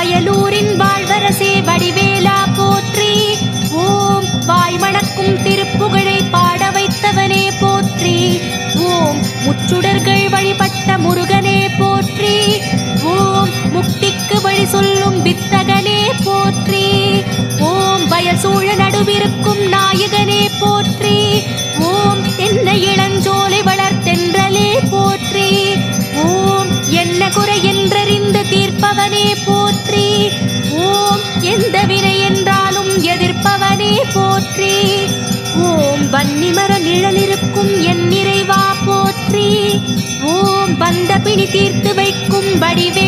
வயலூரின் வாழ்வரசே வடிவேலா போற்றி. ஓம் வாய்மணக்கும் திருப்புகழை பாட வைத்தவனே போற்றி. ஓம் முச்சுடர்கள் வழிபட்ட முருகனே போற்றி. ஓம் முக்திக்கு வழி சொல்லும் வித்தகனே போற்றி. ஓம் வயல் சூழ நடுவிருக்கும் நாயகனே போற்றி. ஓம் என்ன இளஞ்சோலை வளர்த்தென்றலே போற்றி. ஓம் என்ன குறை என்றறிந்து தீர்ப்பவனே போற்றி. ஓம் எந்த வினை என்றாலும் எதிர்ப்பவனே போற்றி. ஓம் வன்னிமர நிழலிருக்கும் என் நிறைவா போற்றி. ஓம் வந்த பிணி தீர்த்து வைக்கும் வடிவே